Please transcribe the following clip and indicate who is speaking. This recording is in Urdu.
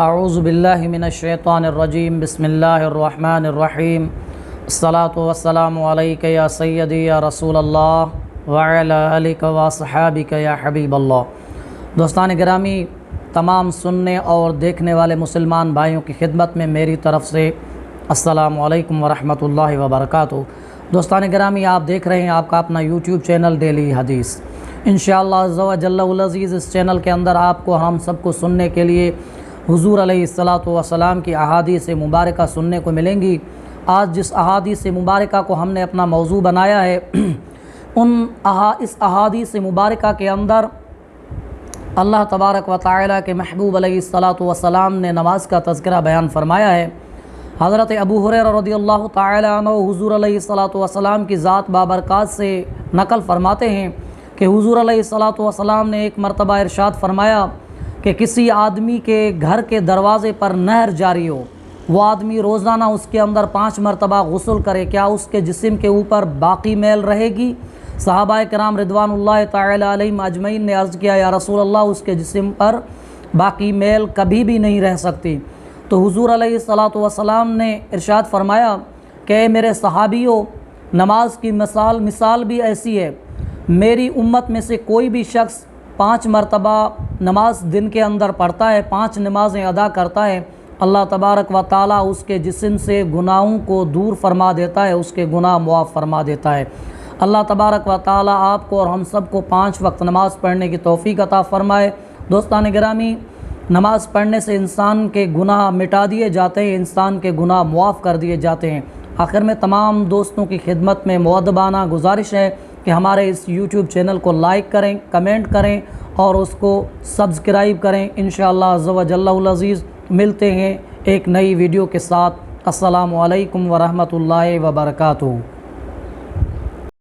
Speaker 1: اعوذ باللہ من الشیطان الرجیم بسم اللہ الرحمن الرحیم الصلاۃ والسلام علیک یا سیدی یا رسول اللہ وعلی آلک واصحابک یا حبیب اللہ۔ دوستان گرامی، تمام سننے اور دیکھنے والے مسلمان بھائیوں کی خدمت میں میری طرف سے السلام علیکم ورحمۃ اللہ وبرکاتہ۔ دوستان گرامی، آپ دیکھ رہے ہیں آپ کا اپنا یوٹیوب چینل ڈیلی حدیث۔ انشاءاللہ عز و جل العزیز اس چینل کے اندر آپ کو ہم سب کو سننے کے لیے حضور علیہ الصلاۃ والسلام کی احادیث مبارکہ سننے کو ملیں گی۔ آج جس احادیث مبارکہ کو ہم نے اپنا موضوع بنایا ہے، اس احادیث مبارکہ کے اندر اللہ تبارک و تعالیٰ کے محبوب علیہ الصلاۃ والسلام نے نماز کا تذکرہ بیان فرمایا ہے۔ حضرت ابو ہریرہ رضی اللہ تعالیٰ عنہ حضور علیہ الصلاۃ والسلام کی ذات بابرکات سے نقل فرماتے ہیں کہ حضور علیہ الصلاۃ والسلام نے ایک مرتبہ ارشاد فرمایا کہ کسی آدمی کے گھر کے دروازے پر نہر جاری ہو، وہ آدمی روزانہ اس کے اندر 5 مرتبہ غسل کرے، کیا اس کے جسم کے اوپر باقی میل رہے گی؟ صحابہ کرام رضوان اللہ تعالی علیہم اجمعین نے عرض کیا، یا رسول اللہ، اس کے جسم پر باقی میل کبھی بھی نہیں رہ سکتی۔ تو حضور علیہ الصلاۃ والسلام نے ارشاد فرمایا کہ اے میرے صحابیوں، نماز کی مثال بھی ایسی ہے۔ میری امت میں سے کوئی بھی شخص 5 مرتبہ نماز دن کے اندر پڑھتا ہے، 5 نمازیں ادا کرتا ہے، اللہ تبارک و تعالیٰ اس کے جسم سے گناہوں کو دور فرما دیتا ہے، اس کے گناہ معاف فرما دیتا ہے۔ اللہ تبارک و تعالیٰ آپ کو اور ہم سب کو 5 وقت نماز پڑھنے کی توفیق عطا فرمائے۔ دوستان گرامی، نماز پڑھنے سے انسان کے گناہ مٹا دیے جاتے ہیں، انسان کے گناہ معاف کر دیے جاتے ہیں۔ آخر میں تمام دوستوں کی خدمت میں مؤدبانہ گزارش ہے کہ ہمارے اس یوٹیوب چینل کو لائک کریں، کمنٹ کریں اور اس کو سبسکرائب کریں۔ انشاءاللہ عز و جل العزیز ملتے ہیں ایک نئی ویڈیو کے ساتھ۔ السلام علیکم ورحمۃ اللہ وبرکاتہ۔